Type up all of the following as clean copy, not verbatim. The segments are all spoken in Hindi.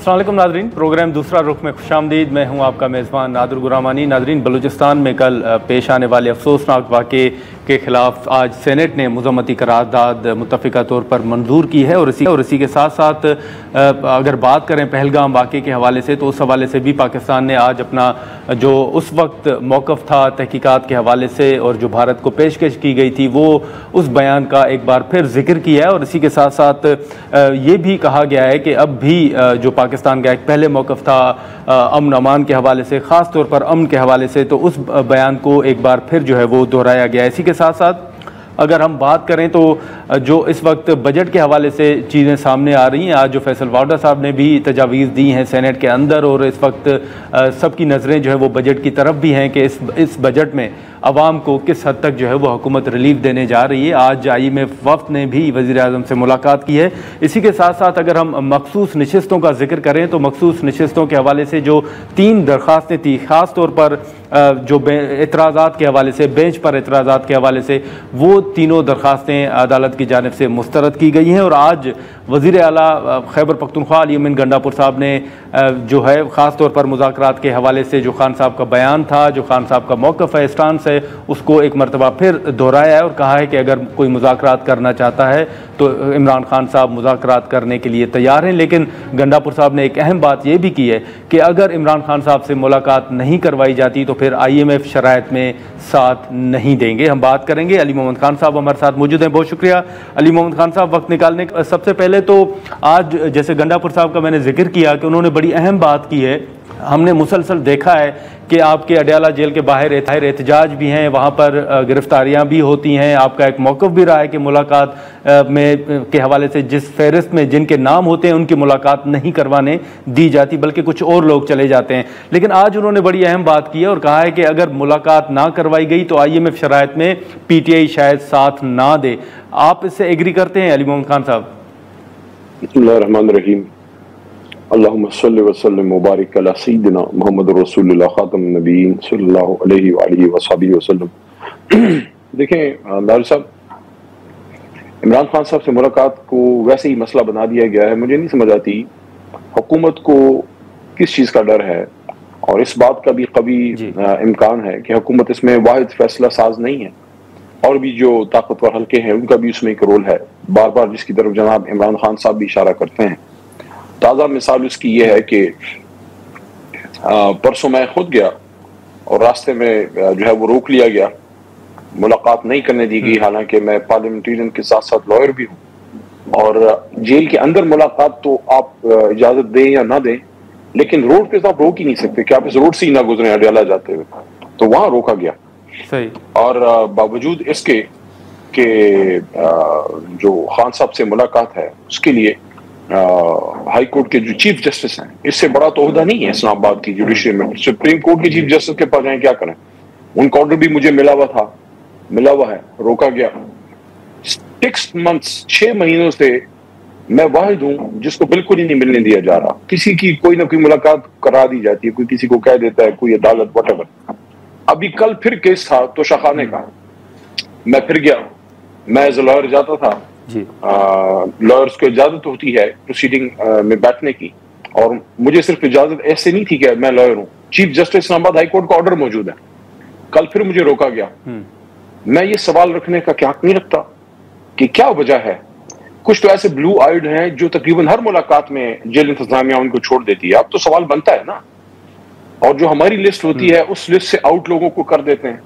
अस्सलाम वालेकुम नादरीन, प्रोग्राम दूसरा रुख में खुशामदीद। मैं हूं आपका मेज़बान नादिर गुरामानी। नादरीन, बलूचिस्तान में कल पेश आने वाले अफसोसनाक वाक़े के ख़िलाफ़ आज सेनेट ने मुज़म्मती करारदाद मुत्तफ़िका तौर पर मंजूर की है और इसी के साथ साथ अगर बात करें पहलगाम वाक़े के हवाले से, तो उस हवाले से भी पाकिस्तान ने आज अपना जो उस वक्त मौक़िफ़ था तहकीकात के हवाले से और जो भारत को पेशकश की गई थी, वो उस बयान का एक बार फिर जिक्र किया है। और इसी के साथ साथ ये भी कहा गया है कि अब भी जो पाकिस्तान का एक पहले मौक़िफ़ था अमन अमान के हवाले से, ख़ास तौर पर अमन के हवाले से, तो उस बयान को एक बार फिर जो है वो दोहराया गया है। इसी के साथ साथ अगर हम बात करें तो जो इस वक्त बजट के हवाले से चीज़ें सामने आ रही हैं, आज जो फैसल वाडा साहब ने भी तजावीज़ दी हैं सेनेट के अंदर, और इस वक्त सबकी नज़रें जो है वो बजट की तरफ भी हैं कि इस बजट में आवाम को किस हद तक जो है वो हुकूमत रिलीफ देने जा रही है। आज IMF वफ़द ने भी वज़ीर आज़म से मुलाकात की है। इसी के साथ साथ अगर हम मखसूस नशिस्तों का जिक्र करें तो मखसूस नशिस्तों के हवाले से जो 3 दरख्वास्तें थी, ख़ास तौर पर जो एतराज़ात के हवाले से, बेंच पर एतराज़ात के हवाले से, वो तीनों दरख्वास्तें अदालत की जानिब से मुस्तरद की गई हैं। और आज वज़ीर आला खैबर पख्तूनख्वा अली अमीन गंडापुर साहब ने जो है ख़ास तौर पर मुज़ाकरात के हवाले से जो खान साहब का बयान था, जो खान साहब का मौक़िफ़ है, स्टांस है, उसको एक मरतबा फिर दोहराया है और कहा है कि अगर कोई मुज़ाकरात करना चाहता है तो इमरान खान साहब मुज़ाकरात करने के लिए तैयार हैं। लेकिन गंडापुर साहब ने एक अहम बात यह भी की है कि अगर इमरान खान साहब से मुलाकात नहीं करवाई जाती तो फिर IMF शराइत में साथ नहीं देंगे। हम बात करेंगे, अली मोहम्मद खान साहब हमारे साथ मौजूद हैं। बहुत शुक्रिया अली मोहम्मद खान साहब वक्त निकालने का। सबसे पहले तो आज जैसे गंडापुर साहब का मैंने जिक्र किया कि उन्होंने बड़ी अहम बात की है। हमने मुसलसल देखा है कि आपके अडयाला जेल के बाहर एहतजाज भी हैं, वहाँ पर गिरफ्तारियाँ भी होती हैं। आपका एक मौक़िफ़ भी रहा है कि मुलाकात में के हवाले से जिस फहरिस्त में जिनके नाम होते हैं उनकी मुलाकात नहीं करवाने दी जाती, बल्कि कुछ और लोग चले जाते हैं। लेकिन आज उन्होंने बड़ी अहम बात की है और कहा है कि अगर मुलाकात ना करवाई गई तो IMF शराइत में PTI शायद साथ ना दे। आप इससे एग्री करते हैं अली मोहम्मद खान साहब? बिस्मिल्लाहिर्रहमानिर्रहीम, अल्लाहुम्मा सल्लि व सल्लिम व बारिक अला सय्यिदिना मुहम्मद रसूलुल्लाह खातमुन नबिय्यीन सल्लल्लाहु अलैहि व आलिहि व सहबिहि वसल्लम। देखें दारुल साहब, इमरान खान साहब से मुलाकात को वैसे ही मसला बना दिया गया है। मुझे नहीं समझ आती हुकूमत को किस चीज़ का डर है, और इस बात का भी कभी इम्कान है कि हुकूमत इसमें वाहिद फैसला साज नहीं है, और भी जो ताकतवर हल्के हैं उनका भी उसमें एक रोल है, बार बार जिसकी तरफ जनाब इमरान खान साहब भी इशारा करते हैं। ताज़ा मिसाल उसकी ये है कि परसों मैं खुद गया और रास्ते में जो है वो रोक लिया गया, मुलाकात नहीं करने दी गई, हालांकि मैं पार्लियामेंटेरियन के साथ साथ लॉयर भी हूँ। और जेल के अंदर मुलाकात तो आप इजाजत दें या ना दें, लेकिन रोड पे तो आप रोक ही नहीं सकते कि आप इस रोड से ही ना गुजरे अडयाला जाते हुए, तो वहां रोका गया। सही। और बावजूद इसके कि जो खान साहब से मुलाकात है उसके लिए हाई कोर्ट के जो चीफ जस्टिस हैं, इससे बड़ा तो ओहदा नहीं है इस्लामाबाद की जुडिशरी में। सुप्रीम कोर्ट के चीफ जस्टिस के पास जाएं क्या करें? उनका ऑर्डर भी मुझे मिला हुआ है, रोका गया। 6 months 6 महीनों से मैं वाहिद हूं जिसको बिल्कुल ही नहीं मिलने दिया जा रहा। किसी की कोई ना कोई मुलाकात करा दी जाती है, कोई किसी को कह देता है, कोई अदालत व्हाटएवर। अभी कल फिर केस था तो शाखाने का, मैं फिर गया। मैं एज लॉयर जाता था, लॉयर्स को इजाजत होती है प्रोसीडिंग में बैठने की, और मुझे सिर्फ इजाजत ऐसे नहीं थी कि मैं लॉयर हूं, chief justice Islamabad high court का ऑर्डर मौजूद है। कल फिर मुझे रोका गया। मैं ये सवाल रखने का क्या हक नहीं रखता कि क्या वजह है? कुछ तो ऐसे ब्लू आइड हैं जो तकरीबन हर मुलाकात में जेल इंतजामिया उनको छोड़ देती है। अब तो सवाल बनता है ना, और जो हमारी लिस्ट होती है उस लिस्ट से आउट लोगों को कर देते हैं।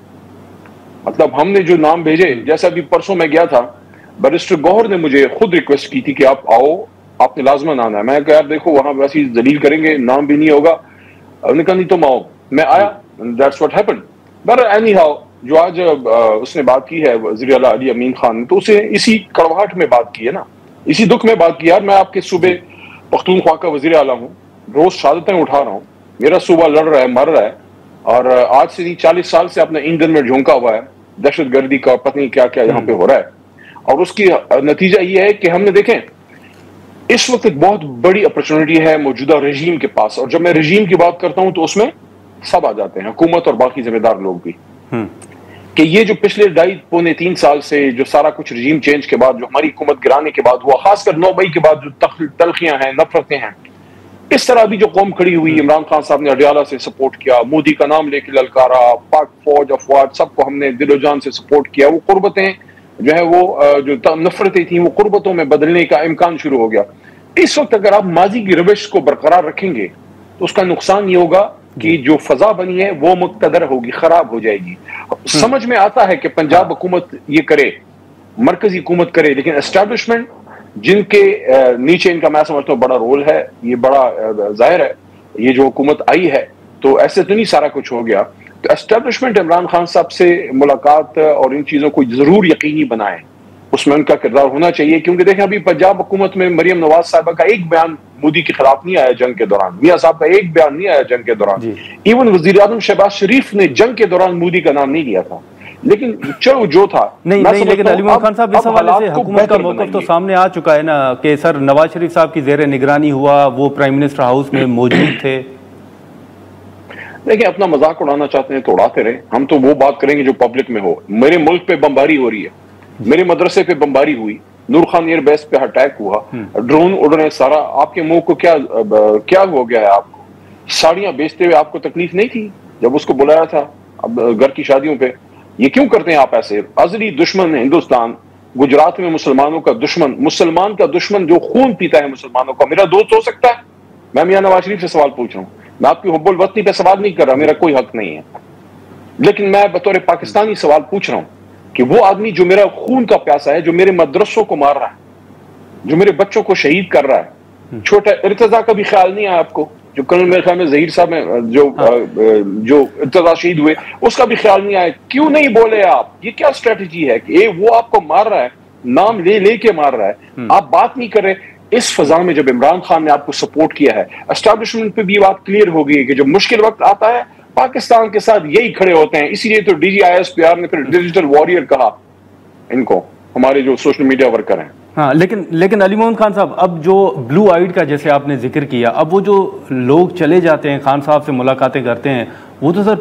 मतलब हमने जो नाम भेजे, जैसा अभी परसों मैं गया था, बैरिस्टर गौहर ने मुझे खुद रिक्वेस्ट की थी कि आप आओ, आपने लाजमन आना है। मैं कहा यार देखो वहां वैसी दलील करेंगे, नाम भी नहीं होगा। उन्होंने कहा नहीं तुम आओ। मैं आया, that's what happened. But any how, जो आज उसने बात की है वज़ीर आला अली अमीन खान, तो उसे इसी कड़वाहट में बात की है ना, इसी दुख में बात की। यार मैं आपके सूबे पख्तूनख्वा का वज़ीर आला हूँ, रोज शहादतें उठा रहा हूँ, मेरा सूबा लड़ रहा है, मर रहा है, और आज से नहीं 40 साल से अपने ईंधन में झोंका हुआ है दहशत गर्दी का, पता नहीं क्या क्या यहाँ पे हो रहा है। और उसकी नतीजा ये है कि हमने देखें इस वक्त एक बहुत बड़ी अपॉर्चुनिटी है मौजूदा रजीम के पास, और जब मैं रजीम की बात करता हूं तो उसमें सब आ जाते हैं, हुकूमत और बाकी जिम्मेदार लोग भी, कि ये जो पिछले 2.5-3 साल से जो सारा कुछ रजीम चेंज के बाद, जो हमारी हुकूमत गिराने के बाद हुआ, खासकर 9 मई के बाद जो तलखियां हैं, नफरतें हैं, इस तरह भी जो कौम खड़ी हुई, इमरान खान साहब ने अडियाला से सपोर्ट किया, मोदी का नाम लेके ललकारा, पाक फौज अफवाज सबको हमने दिलो जान से सपोर्ट किया। वो कुर्बतें जो है वो जो नफरतें थी वो कुर्बतों में बदलने का इम्कान शुरू हो गया। इस वक्त अगर आप माजी की रविश को बरकरार रखेंगे तो उसका नुकसान ये होगा कि जो फजा बनी है वो मुक्तदर होगी, खराब हो जाएगी। समझ में आता है कि पंजाब हुकूमत ये करे, मरकजी हुकूमत करे, लेकिन एस्टैब्लिशमेंट जिनके नीचे इनका मैं समझता हूँ बड़ा रोल है, ये बड़ा जाहिर है, ये जो हुकूमत आई है तो ऐसे तो नहीं सारा कुछ हो गया। तो एस्टैब्लिशमेंट इमरान खान साहब से मुलाकात और इन चीजों को जरूर यकीनी बनाए, उसमें उनका किरदार होना चाहिए। क्योंकि देखें अभी पंजाब हुकूमत में मरियम नवाज साहबा का एक बयान मोदी के खिलाफ नहीं आया जंग के दौरान, मियां साहब का एक बयान नहीं आया जंग के दौरान, इवन वजीर आजम शहबाज शरीफ ने जंग के दौरान मोदी का नाम नहीं लिया था। लेकिन चलो जो था नहीं लेकिन अली मोहम्मद खान साहब इस हवाले से हुकूमत का मौक़िफ़ तो सामने आ चुका है ना कि सर नवाज शरीफ साहब की ज़ेर निगरानी हुआ, वो प्राइम मिनिस्टर हाउस में मौजूद थे। देखिए अपना मजाक उड़ाना चाहते हैं तो उड़ाते रहे, हम तो वो बात करेंगे जो पब्लिक में हो। मेरे मुल्क पे बमबारी हो रही है, मेरे मदरसे पे बमबारी हुई, नूर खान एयर बेस पे अटैक हुआ, ड्रोन उड़ रहे, सारा आपके मुंह को क्या हो गया है? आपको साड़ियां बेचते हुए आपको तकलीफ नहीं थी जब उसको बुलाया था अब घर की शादियों पे? ये क्यों करते हैं आप ऐसे? अजली दुश्मन है हिंदुस्तान, गुजरात में मुसलमानों का दुश्मन, मुसलमान का दुश्मन जो खून पीता है मुसलमानों का, मेरा दोस्त हो सकता है? मैं मियां नवाज शरीफ से सवाल पूछ रहा हूं, मैं आपकी हुब्बुल वतनी पे सवाल नहीं कर रहा, मेरा कोई हक नहीं है, लेकिन मैं बतौर पाकिस्तानी सवाल पूछ रहा हूं कि वो आदमी जो मेरा खून का प्यासा है, जो मेरे मदरसों को मार रहा है, जो मेरे बच्चों को शहीद कर रहा है, छोटा इर्तजा का भी ख्याल नहीं आया आपको? जो कर्नल मेरे ख्याल में जहीर साहब में जो इर्तजा शहीद हुए उसका भी ख्याल नहीं आया, क्यों नहीं बोले आप? ये क्या स्ट्रेटजी है कि वो आपको मार रहा है, नाम ले के मार रहा है, आप बात नहीं कर रहे? इस फजा में जब इमरान खान ने आपको सपोर्ट किया है, एस्टैब्लिशमेंट पे भी बात क्लियर हो गई है कि जब मुश्किल वक्त आता है पाकिस्तान के साथ यही खड़े होते हैं। इसीलिए तो DGISPR ने फिर डिजिटल वॉरियर कहा इनको, हमारे जो सोशल मीडिया वर्कर हैं। हाँ लेकिन अली मोहम्मद खान साहब, अब जो ब्लू आइड का जैसे आपने जिक्र किया, अब वो जो लोग चले जाते हैं खान साहब से मुलाकातें करते हैं, वो तो सर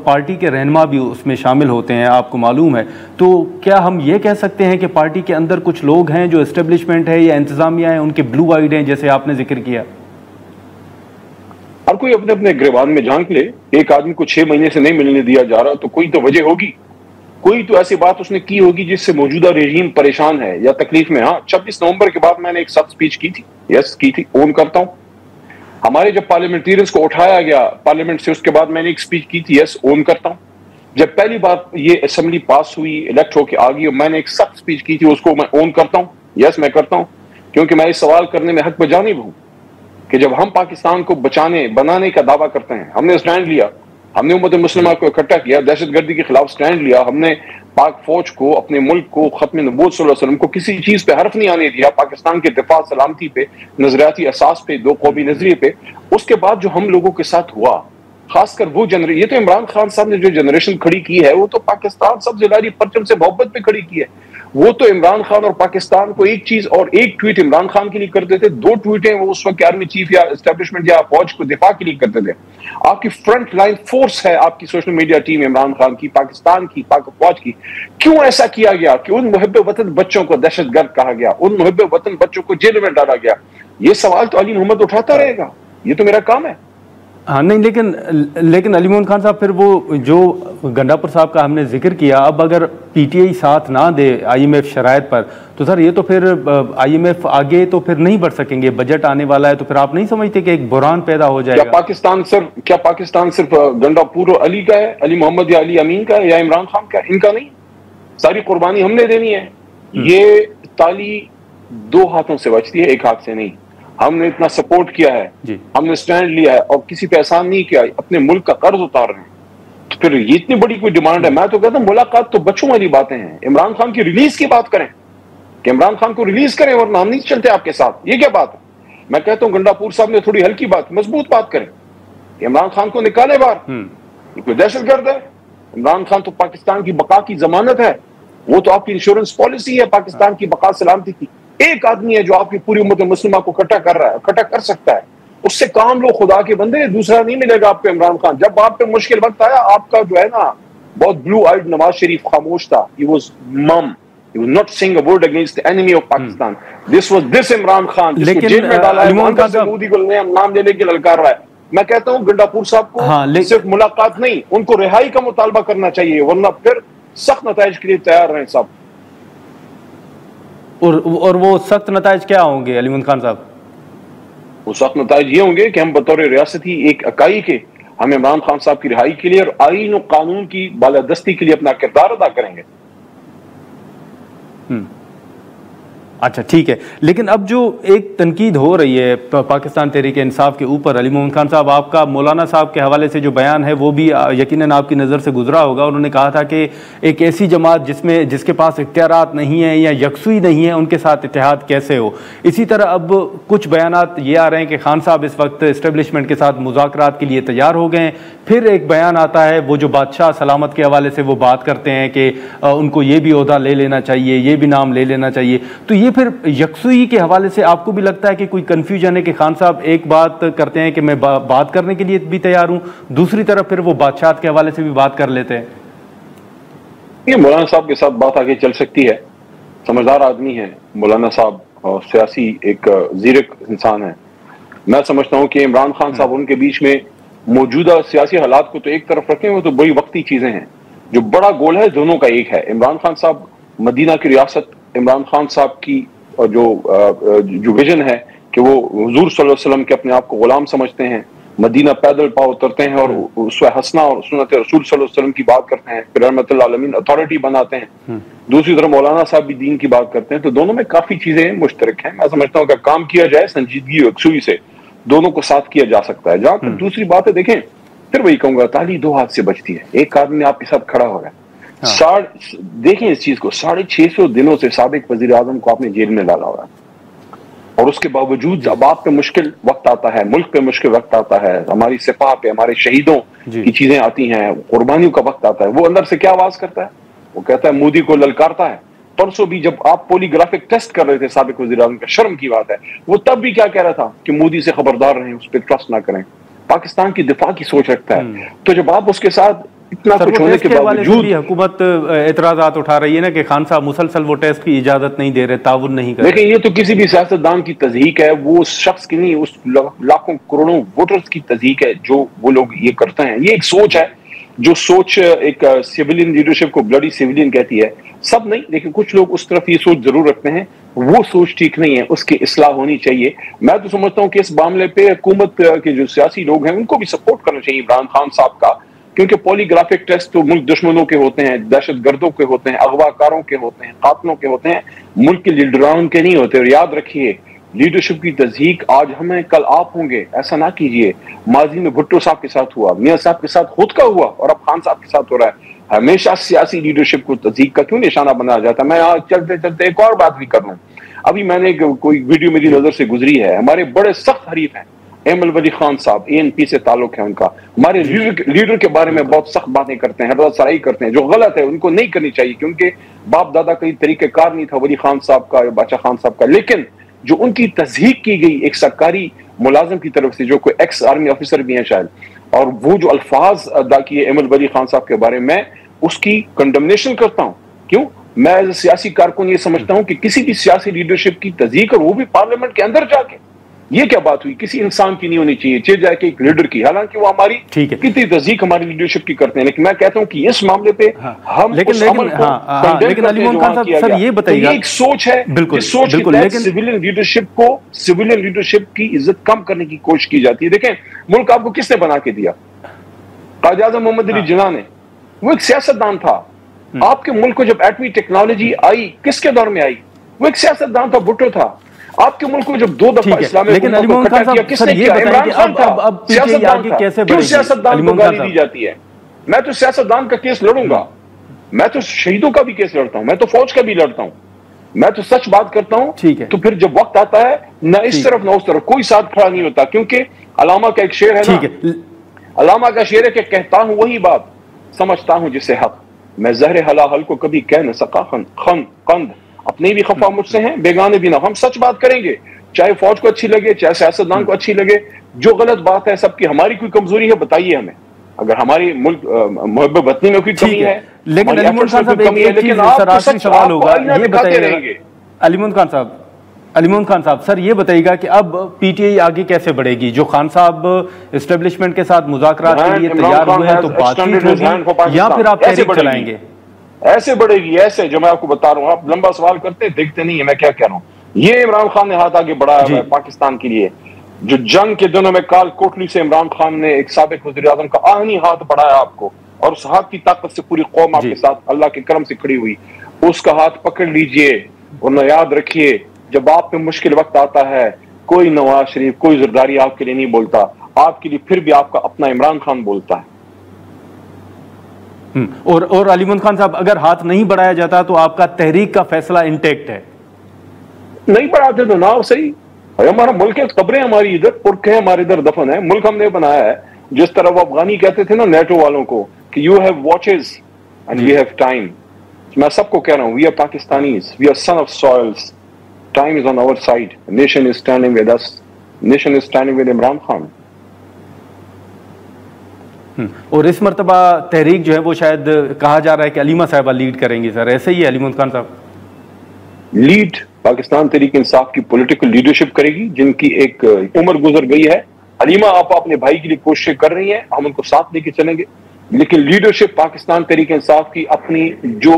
पार्टी के रहनुमा भी उसमें शामिल होते हैं, आपको मालूम है। तो क्या हम ये कह सकते हैं कि पार्टी के अंदर कुछ लोग हैं जो एस्टेब्लिशमेंट है या इंतजामिया है उनके ब्लू आइड हैं, जैसे आपने जिक्र किया? हर कोई अपने अपने गिरबान में झांक ले। एक आदमी को 6 महीने से नहीं मिलने दिया जा रहा तो कोई तो वजह होगी, कोई तो ऐसी बात उसने की होगी जिससे मौजूदा रेजीम परेशान है या तकलीफ में। हाँ, 26 नवंबर के बाद मैंने एक सख्त स्पीच की थी, यस की थी, ओन करता हूं। हमारे जब पार्लियामेंटेरियंस को उठाया गया पार्लियामेंट से, उसके बाद मैंने एक स्पीच की थी, यस ओन करता हूं। जब पहली बार ये असेंबली पास हुई, इलेक्ट होकर आ गई, मैंने एक सख्त स्पीच की थी, उसको मैं ओन करता हूं, यस मैं करता हूं। क्योंकि मैं इस सवाल करने में हक बजानिब हूं कि जब हम पाकिस्तान को बनाने का दावा करते हैं, हमने स्टैंड लिया, हमने उम्मत मुस्लिमा को इकट्ठा किया, दहशतगर्दी के खिलाफ स्टैंड लिया, हमने पाक फौज को, अपने मुल्क को, खत्म नबूवत सल्लल्लाहु अलैहि वसल्लम को किसी चीज पे हर्फ नहीं आने दिया, पाकिस्तान के दिफा सलामती पे, नजरियाती असास पे, दो कौमी नजरिए पे। उसके बाद जो हम लोगों के साथ हुआ, खासकर वो जनरेशन, ये तो इमरान खान साहब ने जो जनरेशन खड़ी की है वो तो पाकिस्तान सबसे लारी परचम से मोहब्बत पे खड़ी की है। वो तो इमरान खान और पाकिस्तान को एक चीज और एक ट्वीट इमरान खान के लिए करते थे, 2 ट्वीटें वो उस वक्त आर्मी चीफ या एस्टेब्लिशमेंट या फौज को दिफा के लिए करते थे। आपकी फ्रंट लाइन फोर्स है आपकी social media team Imran Khan की, पाकिस्तान की, पाक फौज की। क्यों ऐसा किया गया कि उन मुहब्बे वतन बच्चों को दहशतगर्द कहा गया, उन मुहब्बे वतन बच्चों को जेल में डाला गया? ये सवाल तो अली मोहम्मद उठाता रहेगा, ये तो मेरा काम है। हाँ नहीं, लेकिन अली मोहम्मद खान साहब, फिर वो जो गंडापुर साहब का हमने जिक्र किया, अब अगर PTI साथ ना दे IMF शराइत पर, तो सर ये तो फिर IMF आगे तो फिर नहीं बढ़ सकेंगे। बजट आने वाला है तो फिर आप नहीं समझते कि एक बुरान पैदा हो जाएगा? क्या पाकिस्तान सिर्फ गंडापुर और अली का है, अली मोहम्मद या अली अमीन का है या इमरान खान का? इनका नहीं, सारी कुर्बानी हमने देनी है। ये ताली 2 हाथों से बचती है, 1 हाथ से नहीं। हमने इतना सपोर्ट किया है, हमने स्टैंड लिया है और किसी पे एहसान नहीं किया, अपने मुल्क का कर्ज उतार रहे हैं, तो फिर ये इतनी बड़ी कोई डिमांड है? मैं तो कहता हूं मुलाकात तो बच्चों वाली बातें हैं। इमरान खान की रिलीज की बात करें कि इमरान खान को रिलीज करें वरना हम नहीं चलते आपके साथ, ये क्या बात है? मैं कहता हूं गंडापुर साहब ने थोड़ी हल्की बात, मजबूत बात करें, इमरान खान को निकाले बाहर, कोई दहशतगर्द है? इमरान खान तो पाकिस्तान की बका की जमानत है, वो तो आपकी इंश्योरेंस पॉलिसी है पाकिस्तान की बका सलामती की। एक आदमी है जो आपकी पूरी उम्मत मुस्लिमा को इकट्ठा कर रहा है, इकट्ठा कर सकता है, उससे काम लो खुदा के बंदे, दूसरा नहीं मिलेगा आपको इमरान खान। जब आप पे मुश्किल वक्त आया, आपका जो है ना बहुत ब्लू आइड नवाज शरीफ खामोश था, ही वाज मम, He was not saying a word against the enemy of Pakistan. This was this Imran Khan जिसको जेल में डाला है, अंदर से मोदी को नाम लेने के ललकार रहा है। मैं कहता हूं गंडापुर साहब को सिर्फ मुलाकात नहीं, उनको रिहाई का मुतालबा करना चाहिए, वरना फिर सख्त नताइज के लिए तैयार रहें साहब। और वो सख्त नताइज क्या होंगे अलीमन खान साहब? वो सख्त नताइज ये होंगे कि हम बतौर रियासती एक इकाई के हम इमरान खान साहब की रिहाई के लिए और आईन और कानून की बालादस्ती के लिए अपना किरदार अदा करेंगे। अच्छा ठीक है, लेकिन अब जो एक तनकीद हो रही है पाकिस्तान तहरीक इंसाफ के ऊपर, अली मोहम्मद खान साहब आपका मौलाना साहब के हवाले से जो बयान है वो भी यकीनन आपकी नज़र से गुजरा होगा। उन्होंने कहा था कि एक ऐसी जमात जिसके पास इख्तियारात नहीं है या यकसुई नहीं है, उनके साथ इत्तेहाद कैसे हो। इसी तरह अब कुछ बयानात ये आ रहे हैं कि खान साहब इस वक्त इस्टेब्लिशमेंट के साथ मुज़ाकरात के लिए तैयार हो गए हैं। फिर एक बयान आता है वो जो बादशाह सलामत के हवाले से वो बात करते हैं कि उनको ये भी ओहदा ले लेना चाहिए, ये भी नाम ले लेना चाहिए। तो ये फिर यकसुई के हवाले से आपको भी लगता है कि कोई कंफ्यूजन है कि खान साहब एक बात करते हैं कि मैं बात करने के लिए भी तैयार हूं, दूसरी तरफ फिर वो बादशाह के हवाले से भी बात कर लेते हैं? ये मौलाना साहब के साथ बात आगे चल सकती है, समझदार आदमी है मौलाना साहब और सियासी एक ज़ीरक इंसान है। मैं समझता हूं कि इमरान खान साहब उनके बीच में मौजूदा सियासी हालात को तो एक तरफ रखें, वो तो बड़ी वक्ती चीजें हैं। जो बड़ा गोल है दोनों का एक है। इमरान खान साहब मदीना की रियासत, इमरान खान साहब की जो विजन है कि वो हुजूर सल्लल्लाहु अलैहि वसल्लम के अपने आप को गुलाम समझते हैं, मदीना पैदल पांव उतरते हैं और उससे हसना और सुन्नत रसूल सल्लल्लाहु अलैहि वसल्लम की बात करते हैं, फिर रहमतुल आलमीन अथॉरिटी बनाते हैं। दूसरी तरफ मौलाना साहब भी दीन की बात करते हैं। तो दोनों में काफी चीजें मुश्तरक हैं। मैं समझता हूँ कि काम किया जाए संजीदगी और यकसुई से, दोनों को साथ किया जा सकता है। जहां तक दूसरी बात है, देखें फिर वही कहूंगा, ताली दो हाथ से बचती है। एक आदमी आपके साथ खड़ा हो रहा है, देखें इस चीज को, 650 दिनों से साबिक वजीर आजम को आपने जेल में डाला हुआ है और उसके बावजूद अब आप पे मुश्किल वक्त आता है, मुल्क पे मुश्किल वक्त आता है, हमारी सिपाह पे, हमारे शहीदों की चीजें आती हैं, कुर्बानियों का वक्त आता है। वो अंदर से क्या आवाज करता है? वो कहता है, मोदी को ललकारता है। परसों भी जब आप पॉलीग्राफिक टेस्ट कर रहे थे साबिक वजीर आजम का, शर्म की बात है, वो तब भी क्या कह रहा था कि मोदी से खबरदार रहें, उस पर ट्रस्ट ना करें, पाकिस्तान की दिफा की सोच रखता है। तो जब आप उसके साथ इतना कुछ होने के बावजूद हुकूमत एतराजात उठा रही है ना कि खान साहब मुसलसल वो टेस्ट की इजाजत नहीं दे रहे, ताउन नहीं कर रहे। लेकिन ये तो किसी भी सियासतदान की तज़हीक है, वो शख्स की नहीं, उस लाखों करोड़ों वोटर्स की तज़हीक है जो वो लोग ये करते हैं। ये एक सोच है, जो सोच एक सिविलियन लीडरशिप को ब्लडी सिविलियन कहती है। सब नहीं, लेकिन कुछ लोग उस तरफ ये सोच जरूर रखते हैं। वो सोच ठीक नहीं है, उसकी इस्लाह होनी चाहिए। मैं तो समझता हूँ कि इस मामले पे हुकूमत के जो सियासी लोग हैं उनको भी सपोर्ट करना चाहिए इमरान खान साहब का, क्योंकि पॉलीग्राफिक टेस्ट तो मुल्क दुश्मनों के होते हैं, दहशत गर्दों के होते हैं, अगवाकारों के होते हैं, कातलों के होते हैं, मुल्क के लीडरान के नहीं होते। और याद रखिए, लीडरशिप की तज़हीक आज हमें कल आप होंगे, ऐसा ना कीजिए। माजी में भुट्टो साहब के साथ हुआ, मियां साहब के साथ खुद का हुआ और अब खान साहब के साथ हो रहा है। हमेशा सियासी लीडरशिप को तज़हीक का क्यों निशाना बनाया जाता है? मैं यहाँ चलते चलते एक और बात भी कर लूं। अभी मैंने कोई वीडियो मेरी नजर से गुजरी है, हमारे बड़े सख्त हरीफ हैं एमल वली खान साहब, ANP से ताल्लुक है उनका, हमारे लीडर के बारे में बहुत सख्त बातें करते हैं, हरसराई करते हैं, जो गलत है, उनको नहीं करनी चाहिए, क्योंकि बाप दादा का तरीक़ेकार नहीं था वली खान साहब का या बादशाह खान साहब का। लेकिन जो उनकी तज़हीक की गई एक सरकारी मुलाजिम की तरफ से, जो कोई एक्स आर्मी ऑफिसर भी है शायद, और वो जो अल्फाज अदा किए एमल वली खान साहब के बारे में, उसकी कंडमनेशन करता हूं। क्यों? मैं सियासी कारकुन ये समझता हूं कि किसी भी सियासी लीडरशिप की तज़हीक, और वो भी पार्लियामेंट के अंदर जाके, ये क्या बात हुई? किसी इंसान की नहीं होनी चाहिए, चाहे जाए कि एक लीडर की। हालांकि वो हमारी कितनी तज़हीक हमारी लीडरशिप की करते हैं, लेकिन मैं कहता हूं कि इस मामले पे हम लेकिन अलीमोहम्मद खान साहब सर ये बताइएगा, एक सोच है, बिल्कुल सोच के सिविलियन लीडरशिप को, सिविलियन लीडरशिप की इज्जत कम करने की कोशिश की जाती है। देखें, मुल्क आपको किसने बना के दिया? कायद आज़म मोहम्मद अली जिन्ना ने। वो एक सियासतदान था। आपके मुल्क को जब एटमी टेक्नोलॉजी आई, किसके दौर में आई? वो एक सियासतदान था, भुट्टो था। आपके मुल्क को जब 2 दफा इस्लामिक हुकूमत को इकट्ठा किया, किसने किया? इमरान खान था। क्यों सियासतदान को गाली दी जाती है? मैं तो सियासतदान का केस लड़ूंगा, मैं तो शहीदों का भी केस लड़ता हूं, मैं तो फौज का भी लड़ता हूं, मैं तो सच बात करता हूं। तो फिर जब वक्त आता है, न इस तरफ न उस तरफ, कोई साथ खड़ा नहीं होता। क्योंकि अलामा का एक शेर है ना, अलामा का शेर है कि कहता हूं वही बात, समझता हूं जिसे हक, मैं जहर हलाहल को कभी कह न सका कंद, अपने भी खफा मुझसे हैं, बेगाने भी ना। हम सच बात करेंगे, चाहे फौज को अच्छी लगे, चाहे सियासतदान को अच्छी लगे। जो गलत बात है सबकी, हमारी कोई कमजोरी है बताइए हमें, अगर हमारी मुल्क मोहब्बत वतनी में कोई कमी है, लेकिन अलीमोहम्मद खान साहब एक चीज सर आखिरी सवाल होगा, ये बताइएगा अलीमोहम्मद खान साहब सर ये बताइएगा कि अब पीटीआई आगे कैसे बढ़ेगी? जो खान साहब एस्टेब्लिशमेंट के साथ मुज़ाकरात के लिए तैयार हुए हैं, तो बातचीत होगी या फिर आप तहरीक चलाएंगे? ऐसे बढ़ेगी, ऐसे जो मैं आपको बता रहा हूँ। आप लंबा सवाल करते देखते नहीं है मैं क्या कह रहा हूँ। ये इमरान खान ने हाथ आगे बढ़ाया है पाकिस्तान के लिए। जो जंग के दिनों में काल कोटली से इमरान खान ने एक साबिक वज़ीर आज़म का आहनी हाथ बढ़ाया आपको, और उस हाथ की ताकत से पूरी कौम आपके साथ अल्लाह के करम से खड़ी हुई। उसका हाथ पकड़ लीजिए और याद रखिए, जब आप पे मुश्किल वक्त आता है, कोई नवाज शरीफ, कोई जरदारी आपके लिए नहीं बोलता, आपके लिए फिर भी आपका अपना इमरान खान बोलता है। और अलीमोहम्मद खान साहब, अगर हाथ नहीं बढ़ाया जाता तो आपका तहरीक का फैसला इंटेक्ट है? नहीं बढ़ाते तो ना सही। हमारा मुल्क है, कब्रें हमारी इधर, पुरखे हमारे इधर दफन है, मुल्क हमने बनाया है। जिस तरह वो अफगानी कहते थे ना नेटो वालों को कि you have watches and we have time, मैं सबको कह रहा हूं, we are Pakistanis, we are son of soils, time is on our side, nation is standing with us, nation is standing with Imran Khan. और इस मर्तबा तहरीक जो है वो शायद कहा जा रहा है कि अलीमा साहिबा लीड करेंगी सर, ऐसे ही है अलीमोहम्मद खान साहब? लीड पाकिस्तान तहरीक इंसाफ की पॉलिटिकल लीडरशिप करेगी, जिनकी एक उम्र गुजर गई है। अलीमा आप अपने भाई के लिए कोशिश कर रही हैं, हम उनको साथ लेके चलेंगे, लेकिन लीडरशिप पाकिस्तान तहरीक इंसाफ की अपनी जो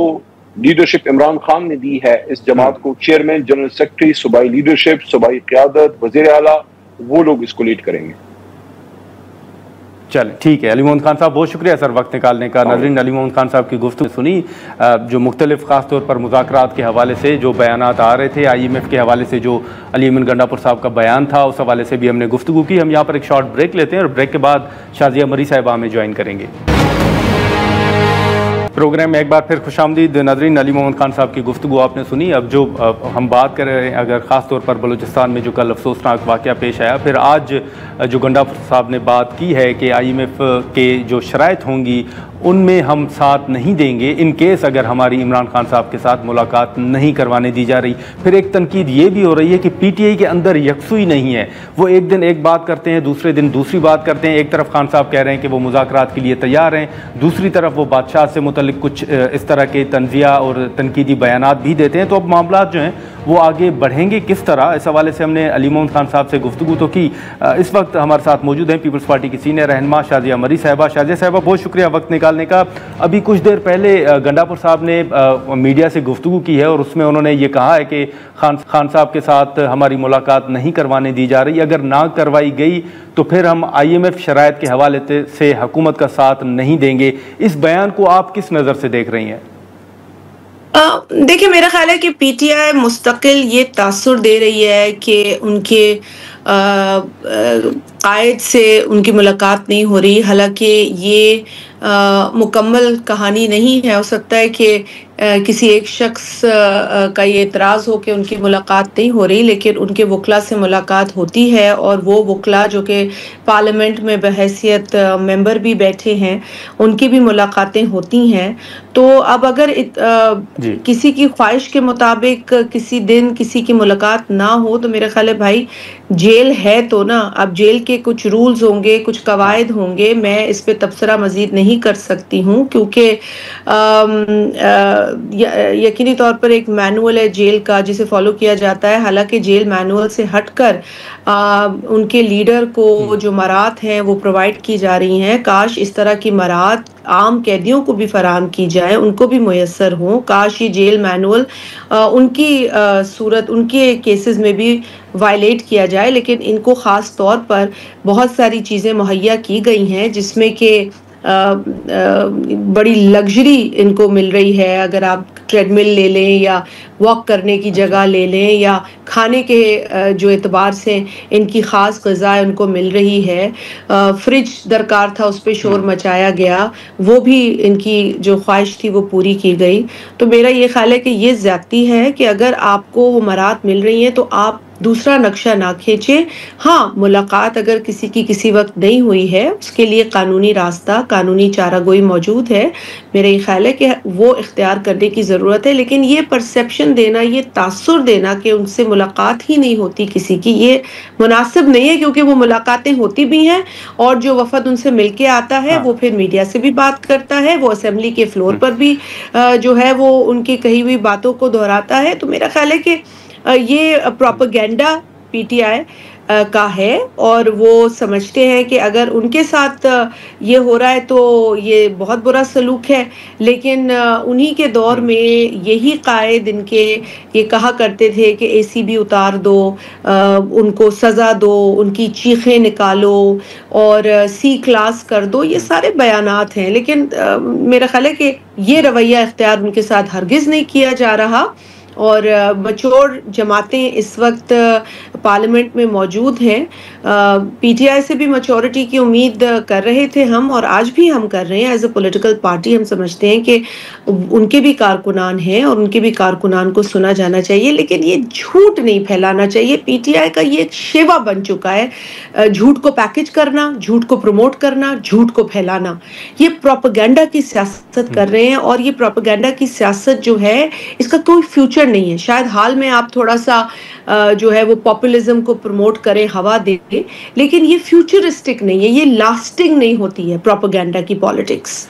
लीडरशिप इमरान खान ने दी है इस जमात को, चेयरमैन, जनरल सेक्रेटरी, सूबाई लीडरशिप, सूबाई क़यादत, वज़ीर आला, वो लोग इसको लीड करेंगे। चल ठीक है अलीमोहम्मद खान साहब, बहुत शुक्रिया सर वक्त निकालने का। नाज़रीन, अलीमोहम्मद खान साहब की गुफ्तगू सुनी, जो मुख्तलिफ ख़ास तौर पर मुज़ाकरात के हवाले से जो बयानात आ रहे थे, IMF के हवाले से जो अली अमीन गंडापुर साहब का बयान था, उस हवाले से भी हमने गुफ्तगू की। हम यहाँ पर एक शॉर्ट ब्रेक लेते हैं और ब्रेक के बाद शाज़िया मरी साहिबा हमें ज्वाइन करेंगे। प्रोग्राम में एक बार फिर खुशामदीद। नाज़रीन, अलीमोहम्मद खान साहब की गुफ्तगू आपने सुनी। अब जो हम बात कर रहे हैं, अगर ख़ास तौर पर बलूचिस्तान में जो कल अफसोसनाक वाक़या पेश आया, फिर आज जो गंडापुर साहब ने बात की है कि IMF के जो शराइत होंगी उनमें हम साथ नहीं देंगे इन केस अगर हमारी इमरान खान साहब के साथ मुलाकात नहीं करवाने दी जा रही। फिर एक तनकीद ये भी हो रही है कि PTI के अंदर यकसुई नहीं है, वो एक दिन एक बात करते हैं, दूसरे दिन दूसरी बात करते हैं। एक तरफ खान साहब कह रहे हैं कि वो मुज़ाकरात के लिए तैयार हैं, दूसरी तरफ वो बादशाह से मुतल्लिक कुछ इस तरह के तंज़िया और तनकीदी बयानात भी देते हैं। तो अब मामला जो हैं वो आगे बढ़ेंगे किस तरह, इस हवाले से हमने अलीमोहम्मद खान साहब से गुफ्तगू तो की। इस वक्त हमारे साथ मौजूद हैं पीपल्स पार्टी की सीनियर रहनुमा शाज़िया मरी साहिबा। शाज़िया साहिबा, बहुत शुक्रिया वक्त निकालने का। अभी कुछ देर पहले गंडापुर साहब ने मीडिया से गुफ्तगू की है और उसमें उन्होंने ये कहा है कि खान साहब के साथ हमारी मुलाकात नहीं करवाने दी जा रही, अगर ना करवाई गई तो फिर हम IMF शराइत के हवाले से हुकूमत का साथ नहीं देंगे। इस बयान को आप किस नज़र से देख रही हैं? देखिए, मेरा ख्याल है कि PTI मुस्तकिल ये तासुर दे रही है कि उनके कायद से उनकी मुलाकात नहीं हो रही। हालांकि ये मुकम्मल कहानी नहीं है। हो सकता है कि किसी एक शख्स का ये एतराज़ हो कि उनकी मुलाकात नहीं हो रही, लेकिन उनके वकला से मुलाकात होती है और वो वकला जो कि पार्लियामेंट में बहैसियत मेंबर भी बैठे हैं, उनकी भी मुलाकातें होती हैं। तो अब अगर किसी की ख्वाहिश के मुताबिक किसी दिन किसी की मुलाकात ना हो तो मेरा ख्याल है भाई जेल है तो ना, अब जेल के कुछ रूल्स होंगे, कुछ कवायद होंगे। मैं इस पे तबसरा मजीद नहीं कर सकती हूँ क्योंकि यकीनी तौर पर एक मैनुअल है जेल का जिसे फॉलो किया जाता है। हालांकि जेल मैनुअल से हटकर उनके लीडर को जो मराहत हैं वो प्रोवाइड की जा रही हैं। काश इस तरह की मराहत आम कैदियों को भी फराहम की जाए, उनको भी मुयस्सर हो। काश ये जेल मैनुअल उनकी सूरत, उनके केसेस में भी वायलेट किया जाए, लेकिन इनको ख़ास तौर पर बहुत सारी चीज़ें मुहैया की गई हैं जिसमें कि बड़ी लग्जरी इनको मिल रही है। अगर आप ट्रेडमिल ले लें या वॉक करने की जगह ले लें या खाने के जो एतबार से इनकी ख़ास ग़िज़ा उनको मिल रही है। फ्रिज दरकार था, उस पर शोर मचाया गया, वो भी इनकी जो ख्वाहिश थी वो पूरी की गई। तो मेरा ये ख्याल है कि ये ज़्यादती है कि अगर आपको मराहत मिल रही है तो आप दूसरा नक्शा ना खींचे। हाँ, मुलाकात अगर किसी की किसी वक्त नहीं हुई है, उसके लिए कानूनी रास्ता, कानूनी चारागोई मौजूद है। मेरा ये ख्याल है कि वो इख्तियार करने की ज़रूरत है, लेकिन ये परसेप्शन देना, ये तासुर देना कि उनसे मुलाकात ही नहीं होती किसी की, ये मुनासिब नहीं है, क्योंकि वो मुलाकातें होती भी हैं और जो वफ़द उनसे मिल के आता है, वो फिर मीडिया से भी बात करता है, वो असेंबली के फ्लोर पर भी जो है वो उनकी कही हुई बातों को दोहराता है। तो मेरा ख्याल है कि ये प्रोपेगेंडा पीटीआई का है और वो समझते हैं कि अगर उनके साथ ये हो रहा है तो ये बहुत बुरा सलूक है, लेकिन उन्हीं के दौर में यही कायद इनके ये कहा करते थे कि एसीबी उतार दो, उनको सज़ा दो, उनकी चीखें निकालो और सी क्लास कर दो, ये सारे बयानात हैं। लेकिन मेरा ख्याल है कि ये रवैया इख्तियार उनके साथ हरगिज़ नहीं किया जा रहा और मैच्योर जमातें इस वक्त पार्लियामेंट में मौजूद हैं। पीटीआई से भी मैच्योरिटी की उम्मीद कर रहे थे हम और आज भी हम कर रहे हैं। एज अ पॉलिटिकल पार्टी हम समझते हैं कि उनके भी कारकुनान हैं और उनके भी कारकुनान को सुना जाना चाहिए, लेकिन ये झूठ नहीं फैलाना चाहिए। पीटीआई का ये एक शेवा बन चुका है, झूठ को पैकेज करना, झूठ को प्रमोट करना, झूठ को फैलाना। ये प्रोपेगेंडा की सियासत कर रहे हैं और ये प्रोपेगेंडा की सियासत जो है इसका कोई फ्यूचर नहीं है। शायद हाल में आप थोड़ा सा जो है वो पॉपुलिज्म को प्रमोट करें, हवा दें, लेकिन ये फ्यूचरिस्टिक नहीं है, ये लास्टिंग नहीं होती है प्रोपेगेंडा की पॉलिटिक्स।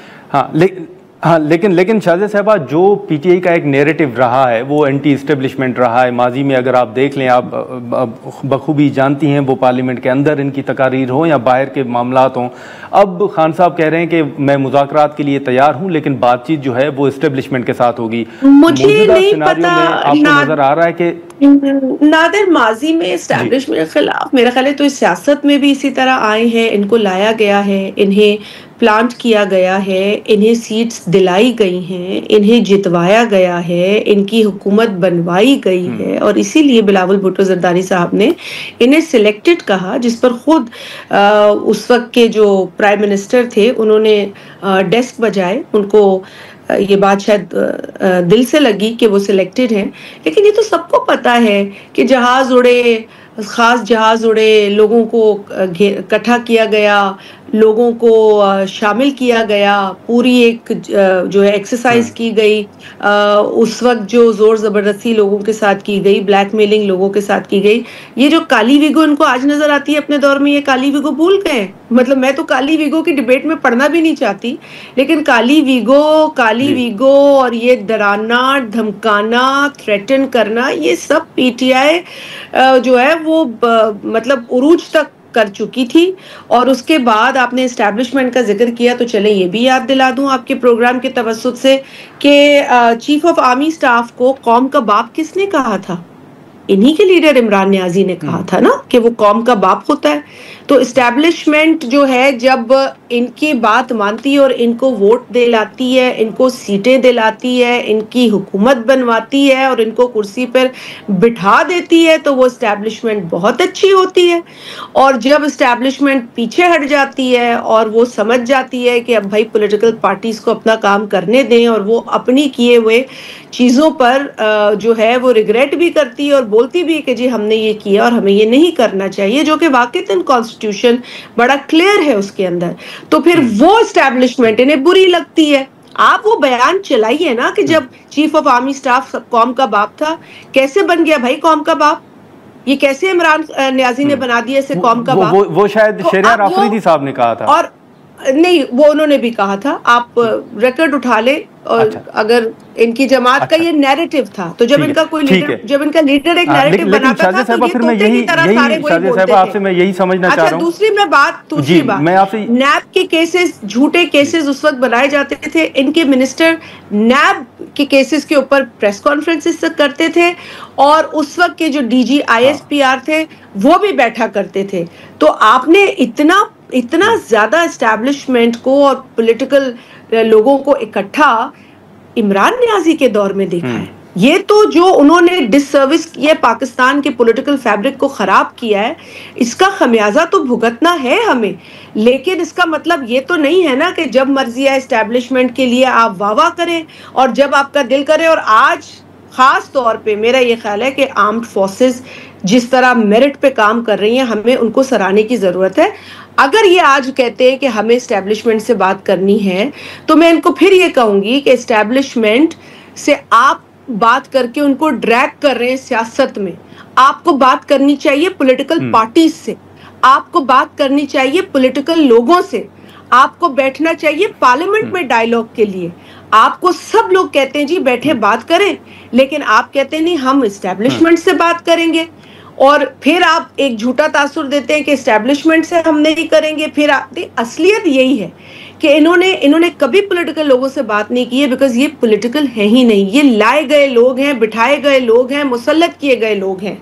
लेकिन शाहज़ा साहबा, जो पीटीआई का एक नैरेटिव रहा है वो एंटी इस्टेब्लिशमेंट रहा है। माजी में अगर आप देख लें, आप बखूबी जानती हैं, वो पार्लियामेंट के अंदर इनकी तकारीर हो या बाहर के मामलात हों। अब खान साहब कह रहे हैं कि मैं मुज़ाकरात के लिए तैयार हूं, लेकिन बातचीत जो है वो इस्टेब्लिशमेंट के साथ होगी। मुझे नहीं पता, आपको नजर आ रहा है कि नादिर माजी में एस्टैब्लिशमेंट के खिलाफ मेरा ख्याल है तो इस सियासत में भी इसी तरह आए हैं। इनको लाया गया है, इन्हें प्लांट किया गया है, इन्हें सीट्स दिलाई गई हैं, इन्हें जितवाया गया है, इनकी हुकूमत बनवाई गई है और इसीलिए बिलावल भुट्टो जरदारी साहब ने इन्हें सिलेक्टेड कहा, जिस पर खुद उस वक्त के जो प्राइम मिनिस्टर थे उन्होंने डेस्क बजाए। उनको ये बात शायद दिल से लगी कि वो सिलेक्टेड हैं, लेकिन ये तो सबको पता है कि जहाज उड़े, खास जहाज उड़े, लोगों को इकट्ठा किया गया, लोगों को शामिल किया गया, पूरी एक जो है एक्सरसाइज की गई। उस वक्त जो जोर ज़बरदस्ती लोगों के साथ की गई, ब्लैकमेलिंग लोगों के साथ की गई, ये जो काली विगो इनको आज नजर आती है अपने दौर में, ये काली विगो भूल गए। मतलब मैं तो काली विगो की डिबेट में पढ़ना भी नहीं चाहती, लेकिन काली विगो और ये डराना, धमकाना, थ्रेटन करना, ये सब पीटीआई जो है वो मतलब उरूज तक कर चुकी थी। और उसके बाद आपने एस्टैब्लिशमेंट का जिक्र किया तो चले ये भी याद दिला दूं आपके प्रोग्राम के तवस्सुत से कि चीफ ऑफ आर्मी स्टाफ को कौम का बाप किसने कहा था? इन्हीं के लीडर इमरान नियाजी ने कहा था ना कि वो कौम का बाप होता है। तो एस्टैब्लिशमेंट जो है जब इनकी बात मानती है और इनको वोट दिलाती है, इनको सीटें दिलाती है, इनकी हुकूमत बनवाती है और इनको कुर्सी पर बिठा देती है, तो वो एस्टैब्लिशमेंट बहुत अच्छी होती है। और जब एस्टैब्लिशमेंट पीछे हट जाती है और वो समझ जाती है कि अब भाई पॉलिटिकल पार्टीज को अपना काम करने दें और वो अपनी किए हुए चीज़ों पर जो है वो रिग्रेट भी करती है और बोलती भी है कि जी हमने ये किया और हमें ये नहीं करना चाहिए, जो कि वाकईतन कॉन्स्टिट्यूशन बड़ा क्लियर है उसके अंदर। तो फिर वो एस्टैब्लिशमेंट इन्हें बुरी लगती है। आप वो बयान चलाइए ना कि जब चीफ ऑफ आर्मी स्टाफ कौम का बाप था, कैसे बन गया भाई कौम का बाप? ये कैसे इमरान नियाजी ने बना दिया इसे कौम का बाप? वो शायद शहरियार आफरीदी साहब ने कहा था, और नहीं, वो उन्होंने भी कहा था। आप रिकॉर्ड उठा ले और अच्छा। अगर इनकी जमात का ये नैरेटिव था, तो जब इनका कोई लीडर, जब इनका लीडर एक नैरेटिव बनाता था, तो ये तोते की तरह सारे वही बोलते थे। आपसे मैं यही समझना चाह रहा हूं। दूसरी बात मैं आपसे नैब के केसेस, झूठे केसेस उस वक्त बनाए जाते थे। इनके मिनिस्टर नैब के केसेस के ऊपर प्रेस कॉन्फ्रेंसेस करते थे और उस वक्त के जो डीजी ISPR थे वो भी बैठा करते थे। तो आपने इतना ज्यादा एस्टैब्लिशमेंट को और पॉलिटिकल लोगों को इकट्ठा इमरान नियाजी के दौर में देखा है। ये तो जो उन्होंने डिससर्विस किया, पाकिस्तान के पॉलिटिकल फैब्रिक को खराब किया है, इसका खमियाजा तो भुगतना है हमें। लेकिन इसका मतलब ये तो नहीं है ना कि जब मर्जी है एस्टैब्लिशमेंट के लिए आप वाह वाह करें और जब आपका दिल करे। और आज खास तौर पे मेरा ये ख्याल है कि आर्म्ड फोर्सेस जिस तरह मेरिट पे काम कर रही हैं, हमें उनको सराहने की ज़रूरत है। अगर ये आज कहते हैं कि हमें इस्टेब्लिशमेंट से बात करनी है, तो मैं इनको फिर ये कहूँगी कि इस्टेब्लिशमेंट से आप बात करके उनको ड्रैग कर रहे हैं सियासत में। आपको बात करनी चाहिए पॉलिटिकल पार्टीज से, आपको बात करनी चाहिए पॉलिटिकल लोगों से, आपको बैठना चाहिए पार्लियामेंट में डायलॉग के लिए। आपको सब लोग कहते हैं जी बैठे बात करें, लेकिन आप कहते हैं नहीं हम इस्टेब्लिशमेंट से बात करेंगे, और फिर आप एक झूठा तासुर देते हैं कि इस्टेब्लिशमेंट से हम नहीं करेंगे। फिर असलियत यही है कि इन्होंने कभी पॉलिटिकल लोगों से बात नहीं की है, बिकॉज ये पॉलिटिकल है ही नहीं। ये लाए गए लोग हैं, बिठाए गए लोग हैं, मुसल्लत किए गए लोग हैं,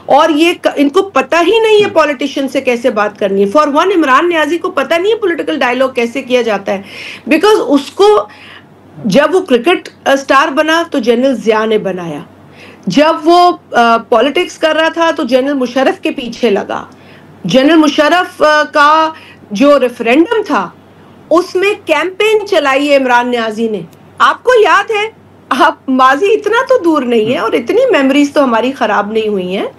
और ये इनको पता ही नहीं है पॉलिटिशियन से कैसे बात करनी है। फॉर वन, इमरान नियाजी को पता नहीं है पॉलिटिकल डायलॉग कैसे किया जाता है, बिकॉज उसको जब वो क्रिकेट स्टार बना तो जनरल जिया ने बनाया, जब वो पॉलिटिक्स कर रहा था तो जनरल मुशर्रफ के पीछे लगा। जनरल मुशर्रफ का जो रेफरेंडम था उसमें कैंपेन चलाई है इमरान नियाजी ने, आपको याद है। आप माजी इतना तो दूर नहीं है और इतनी मेमोरीज तो हमारी खराब नहीं हुई हैं।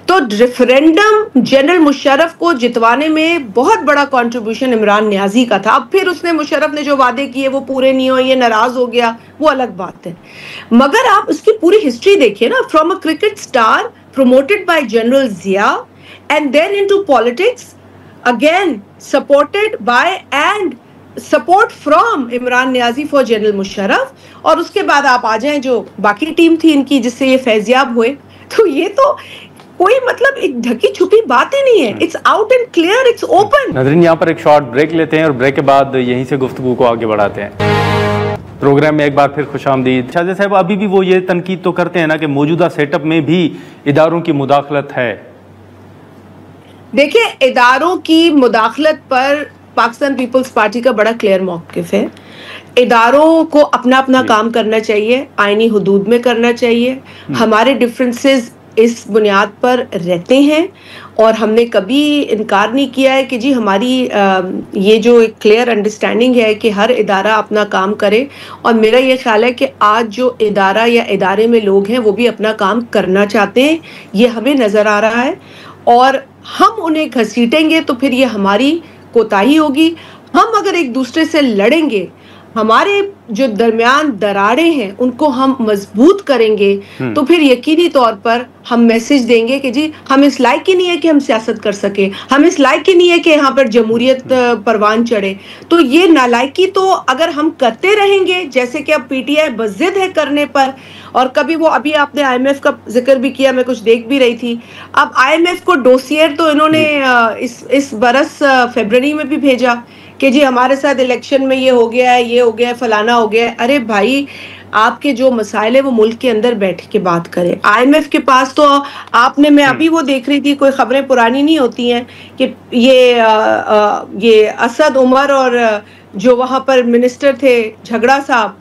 तो रेफरेंडम जनरल मुशर्रफ को जितवाने में बहुत बड़ा कंट्रीब्यूशन इमरान नियाजी का था। अब फिर उसने मुशर्रफ ने जो वादे किए वो पूरे नहीं हुए, ये नाराज हो गया, वो अलग बात है। मगर आप उसकी पूरी हिस्ट्री देखिए ना, from a cricket star promoted by General Zia and then into politics, again supported by and support from Imran Niazi for General Musharraf, और उसके बाद आप आ जाएं जो बाकी टीम थी इनकी जिससे ये फैजियाब हुए। तो ये तो कोई मतलब एक ढकी छुपी बात ही नहीं है, it's out and clear, it's open. नाज़रीन, यहाँ पर एक शॉर्ट ब्रेक लेते हैं और ब्रेक के बाद यहीं से गुफ्तगू को आगे बढ़ाते हैं। प्रोग्राम में एक बार फिर खुशामदीद। शाहज़ साहब, अभी भी वो ये तनकीद तो करते हैं ना कि मौजूदा सेटअप में भी इदारों की मुदाखलत है। देखिए, इदारों की मुदाखलत पर पाकिस्तान पीपल्स पार्टी का बड़ा क्लियर मौक़िफ़ है। इदारों को अपना अपना काम करना चाहिए, आईनी हुदूद में करना चाहिए। हमारे डिफरेंसेस इस बुनियाद पर रहते हैं और हमने कभी इनकार नहीं किया है कि जी हमारी ये जो एक क्लियर अंडरस्टैंडिंग है कि हर इदारा अपना काम करे। और मेरा ये ख्याल है कि आज जो इदारा या इदारे में लोग हैं वो भी अपना काम करना चाहते हैं, ये हमें नज़र आ रहा है। और हम उन्हें घसीटेंगे तो फिर ये हमारी कोताही होगी। हम अगर एक दूसरे से लड़ेंगे, हमारे जो दरमियान दरारें हैं उनको हम मजबूत करेंगे, तो फिर यकीनी तौर पर हम मैसेज देंगे कि जी हम इस लायक ही नहीं है कि हम सियासत कर सके, हम इस लायक ही नहीं है कि यहाँ पर जमहूरियत परवान चढ़े। तो ये नालायकी तो अगर हम करते रहेंगे, जैसे कि अब पीटीआई बज़िद है करने पर, और कभी वो अभी आपने आईएमएफ का जिक्र भी किया, मैं कुछ देख भी रही थी। अब आईएमएफ को डोसियर तो इन्होंने इस बरस फरवरी में भी भेजा कि जी हमारे साथ इलेक्शन में ये हो गया है, ये हो गया है, फलाना हो गया है। अरे भाई, आपके जो मसाइल है वो मुल्क के अंदर बैठ के बात करें। आईएमएफ के पास तो आपने, मैं अभी वो देख रही थी, कोई खबरें पुरानी नहीं होती हैं कि ये असद उमर और जो वहाँ पर मिनिस्टर थे झगड़ा साहब,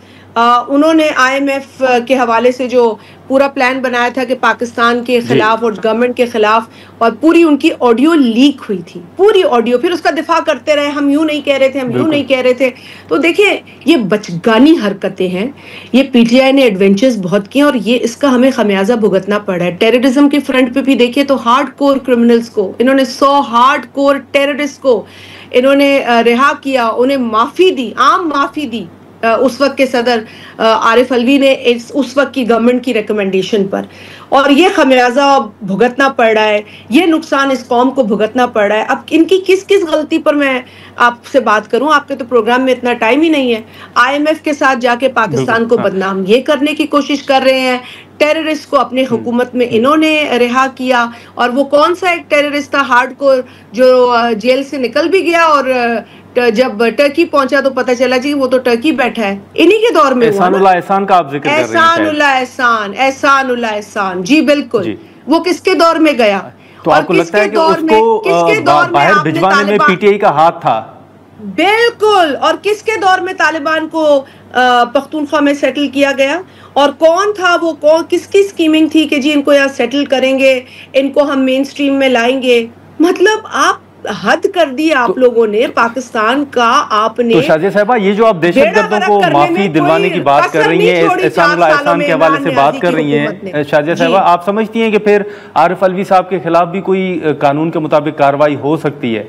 उन्होंने आईएमएफ के हवाले से जो पूरा प्लान बनाया था कि पाकिस्तान के खिलाफ और गवर्नमेंट के खिलाफ, और पूरी उनकी ऑडियो लीक हुई थी, पूरी ऑडियो। फिर उसका दिफा करते रहे, हम यूं नहीं कह रहे थे, हम यूं नहीं कह रहे थे। तो देखिए, ये बचगानी हरकतें हैं। ये पीटीआई ने एडवेंचर्स बहुत किए और ये इसका हमें खमियाजा भुगतना पड़ा है। टेररिज्म के फ्रंट पे भी देखिए तो हार्ड कोर क्रिमिनल्स को इन्होंने 100 हार्ड कोर टेररिस्ट को इन्होंने रिहा किया, उन्हें माफ़ी दी, आम माफ़ी दी उस वक्त के सदर आरिफ अलवी ने उस वक्त की गवर्नमेंट की रिकमेंडेशन पर। और ये खमियाजा भुगतना पड़ रहा है, ये नुकसान इस कौम को भुगतना पड़ रहा है। अब इनकी किस किस गलती पर मैं आपसे बात करूं, आपके तो प्रोग्राम में इतना टाइम ही नहीं है। आईएमएफ के साथ जाके पाकिस्तान को बदनाम ये करने की कोशिश कर रहे हैं, टेररिस्ट को अपने हुकूमत में इन्होंने रिहा किया। और वो कौन सा एक टेररिस्ट था हार्डकोर जो जेल से निकल भी गया, और जब टर्की पहुंचा तो पता चला जी वो तो टर्की बैठा है। इन्हीं के दौर में एहसान का आप जिक्र कर रहे हैं। एहसान जी, बिल्कुल जी। वो किसके दौर में गया? तो आपको लगता है कि उसको बाहर भिजवाने में पीटीआई का हाथ था? बिल्कुल। और किसके दौर में तालिबान को पख्तूनख्वा में सेटल किया गया? और कौन था वो, किसकी स्कीमिंग थी कि जी इनको यहाँ सेटल करेंगे, इनको हम मेन स्ट्रीम में लाएंगे? मतलब आप हद कर दी आप लोगों ने पाकिस्तान का। आपने तो शाजिया साहिबा, ये जो आप दहशतगर्दों को माफी दिलवाने की बात कर रही हैं, एहसान के हवाले से बात कर रही हैं, शाजिया साहिबा, आप समझती हैं कि फिर आरिफ अलवी साहब के खिलाफ भी कोई कानून के मुताबिक कार्रवाई हो सकती है?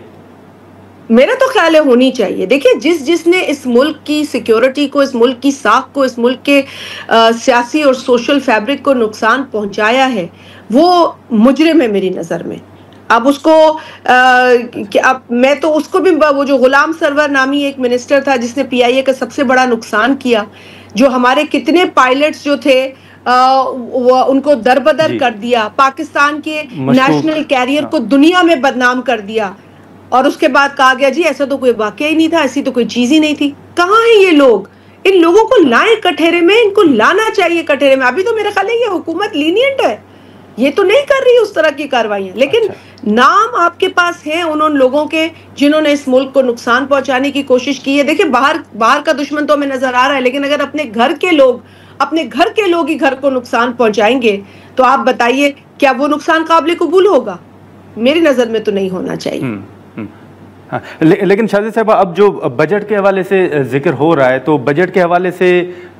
मेरा तो ख्याल है होनी चाहिए। देखिए, जिसने इस मुल्क की सिक्योरिटी को, इस मुल्क की साख को, इस मुल्क के सियासी और सोशल फैब्रिक को नुकसान पहुंचाया है, वो मुजरिम है मेरी नज़र में। अब उसको अब मैं तो उसको भी, वो जो गुलाम सरवर नामी एक मिनिस्टर था जिसने PIA का सबसे बड़ा नुकसान किया, जो हमारे कितने पायलट्स जो थे उनको दरबदर कर दिया, पाकिस्तान के नेशनल कैरियर को दुनिया में बदनाम कर दिया, और उसके बाद कहा गया जी ऐसा तो कोई वाकया ही नहीं था, ऐसी तो कोई चीज ही नहीं थी। कहाँ है ये लोग? इन लोगों को लाएं कठेरे में, इनको लाना चाहिए कठेरे में। अभी तो मेरा ख्याल है ये हुकूमत लीनियंट है, ये तो नहीं कर रही उस तरह की कार्रवाइयां, लेकिन नाम आपके पास है उन लोगों के जिन्होंने इस मुल्क को नुकसान पहुंचाने की कोशिश की है। देखिए, बाहर का दुश्मन तो हमें नजर आ रहा है, लेकिन अगर अपने घर के लोग ही घर को नुकसान पहुंचाएंगे तो आप बताइए क्या वो नुकसान काबिल कबूल होगा? मेरी नजर में तो नहीं होना चाहिए। हाँ, लेकिन शाजिया साहिबा, अब जो बजट के हवाले से जिक्र हो रहा है, तो बजट के हवाले से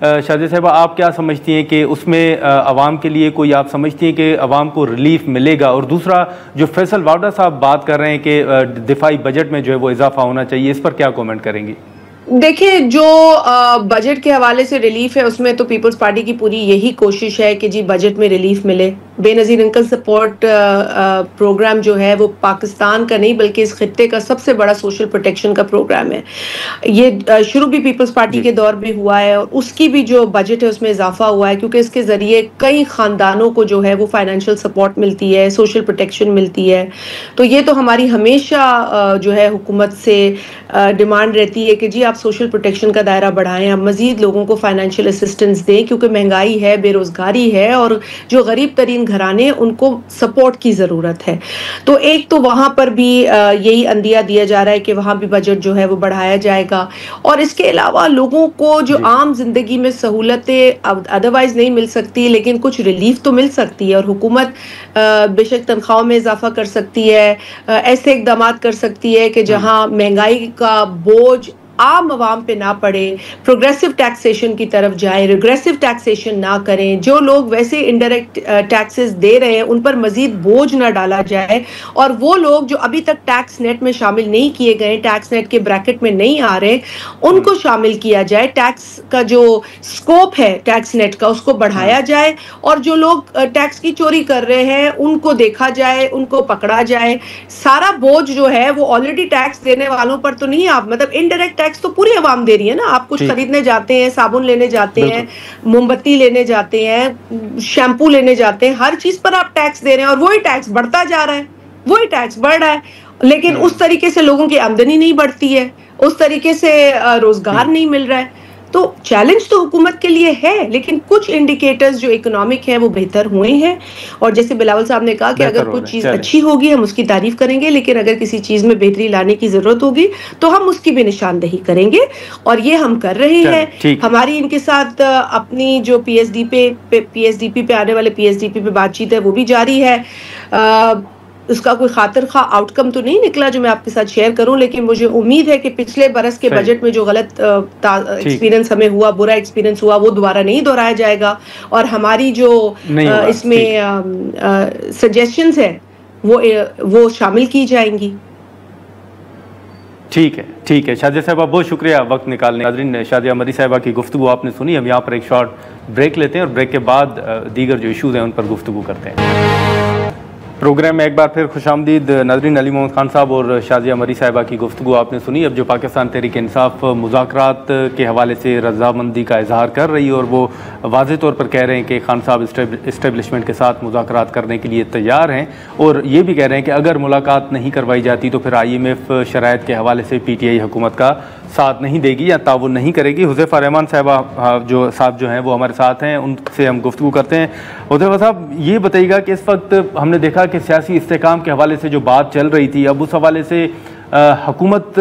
शाजिया साहिबा आप क्या समझती हैं कि उसमें अवाम के लिए कोई, आप समझती हैं कि अवाम को रिलीफ मिलेगा? और दूसरा, जो फैसल वाडा साहब बात कर रहे हैं कि दिफाई बजट में जो है वो इजाफा होना चाहिए, इस पर क्या कमेंट करेंगी? देखिए, जो बजट के हवाले से रिलीफ है उसमें तो पीपल्स पार्टी की पूरी यही कोशिश है कि जी बजट में रिलीफ मिले। बेनज़ीर इनकम सपोर्ट प्रोग्राम जो है वो पाकिस्तान का नहीं बल्कि इस खित्ते का सबसे बड़ा सोशल प्रोटेक्शन का प्रोग्राम है। ये शुरू भी पीपल्स पार्टी के दौर में हुआ है और उसकी भी जो बजट है उसमें इजाफा हुआ है, क्योंकि इसके ज़रिए कई ख़ानदानों को जो है वो फाइनेंशियल सपोर्ट मिलती है, सोशल प्रोटेक्शन मिलती है। तो ये तो हमारी हमेशा जो है हुकूमत से डिमांड रहती है कि जी आप सोशल प्रोटेक्शन का दायरा बढ़ाएं, आप मजीद लोगों को फाइनेंशियल असिस्टेंस दें, क्योंकि महंगाई है, बेरोजगारी है और जो गरीब तरीन घराने उनको सपोर्ट की ज़रूरत है। तो एक तो वहाँ पर भी यही अंदिया दिया जा रहा है कि वहाँ भी बजट जो है वो बढ़ाया जाएगा। और इसके अलावा लोगों को जो आम जिंदगी में सहूलतें अदरवाइज नहीं मिल सकती, लेकिन कुछ रिलीफ तो मिल सकती है। और हुकूमत बेशक तनख्वाहों में इजाफा कर सकती है, ऐसे इकदाम कर सकती है कि जहाँ महंगाई का बोझ आम आवाम पे ना पड़े, प्रोग्रेसिव टैक्सेशन की तरफ जाए, रिग्रेसिव टैक्सेशन ना करें। जो लोग वैसे इनडायरेक्ट टैक्सेस दे रहे हैं उन पर मजीद बोझ ना डाला जाए, और वो लोग जो अभी तक टैक्स नेट में शामिल नहीं किए गए, टैक्स नेट के ब्रैकेट में नहीं आ रहे, उनको शामिल किया जाए। टैक्स का जो स्कोप है टैक्स नेट का उसको बढ़ाया जाए, और जो लोग टैक्स की चोरी कर रहे हैं उनको देखा जाए, उनको पकड़ा जाए। सारा बोझ जो है वो ऑलरेडी टैक्स देने वालों पर तो नहीं, आप मतलब इनडायरेक्ट टैक्स तो पूरी आवाम दे रही है ना। आप कुछ खरीदने जाते हैं, साबुन लेने जाते हैं, मोमबत्ती लेने जाते हैं, शैम्पू लेने जाते हैं, हर चीज पर आप टैक्स दे रहे हैं और वही टैक्स बढ़ता जा रहा है, वही टैक्स बढ़ रहा है। लेकिन उस तरीके से लोगों की आमदनी नहीं बढ़ती है, उस तरीके से रोजगार नहीं मिल रहा है। तो चैलेंज तो हुकूमत के लिए है, लेकिन कुछ इंडिकेटर्स जो इकोनॉमिक हैं वो बेहतर हुए हैं। और जैसे बिलावल साहब ने कहा कि अगर कुछ चीज़ अच्छी होगी हम उसकी तारीफ करेंगे, लेकिन अगर किसी चीज़ में बेहतरी लाने की ज़रूरत होगी तो हम उसकी भी निशानदेही करेंगे, और ये हम कर रहे हैं। हमारी इनके साथ अपनी जो PSDP पे आने वाले PSDP पे बातचीत है वो भी जारी है। उसका कोई खातिर खा आउटकम तो नहीं निकला जो मैं आपके साथ शेयर करूं, लेकिन मुझे उम्मीद है कि पिछले बरस के बजट में जो गलत एक्सपीरियंस हमें हुआ, बुरा एक्सपीरियंस हुआ, वो दोबारा नहीं दोहराया जाएगा। और हमारी जो इसमें सजेशंस है वो शामिल की जाएंगी। ठीक है शाजिया साहबा, बहुत शुक्रिया वक्त निकालने। नाज़रीन, शाजिया मरी साहबा की गुफ्तगू आपने सुनी। हम यहाँ पर एक शॉर्ट ब्रेक लेते हैं और ब्रेक के बाद दीगर जो इशूज़ हैं उन पर गुफ्तगू करते हैं। प्रोग्राम में एक बार फिर खुशामदीद। नाज़रीन, अली मोहम्मद खान साहब और शाजिया मरी साहिबा की गुफ्तगू आपने सुनी। अब जो पाकिस्तान तहरीक इंसाफ मुज़ाकरात के हवाले से रज़ामंदी का इजहार कर रही है और वो वाज़ेह तौर पर कह रहे हैं कि खान साहब इस्टेब्लिशमेंट के साथ मुज़ाकरात करने के लिए तैयार हैं, और ये भी कह रहे हैं कि अगर मुलाकात नहीं करवाई जाती तो फिर IMF शराइत के हवाले से PTI हुकूमत का साथ नहीं देगी या ताउन नहीं करेगी। हुज़ैफ़ा रहमान साहबा जो हैं वो हमारे साथ हैं, उनसे हम गुफ्तगू करते हैं। हुज़ैफ़ा साहब, ये बताइएगा कि इस वक्त हमने देखा कि सियासी इस्तेहकाम के हवाले से जो बात चल रही थी, अब उस हवाले से हुकूमत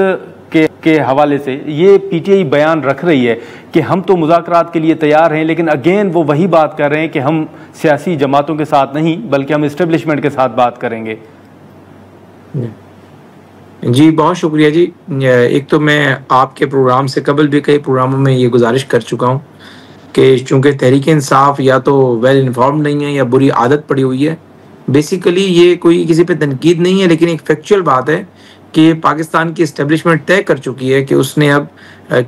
के हवाले से ये PTI बयान रख रही है कि हम तो मुज़ाकरात के लिए तैयार हैं, लेकिन अगेन वो वही बात कर रहे हैं कि हम सियासी जमातों के साथ नहीं बल्कि हम इस्टेब्लिशमेंट के साथ बात करेंगे। जी, बहुत शुक्रिया जी। एक तो मैं आपके प्रोग्राम से कबल भी कई प्रोग्रामों में ये गुज़ारिश कर चुका हूँ कि चूँकि तहरीक-ए-इंसाफ या तो वेल इन्फॉर्म्ड नहीं है या बुरी आदत पड़ी हुई है। बेसिकली ये कोई किसी पे तनकीद नहीं है, लेकिन एक फैक्चुअल बात है कि पाकिस्तान की एस्टेब्लिशमेंट तय कर चुकी है कि उसने अब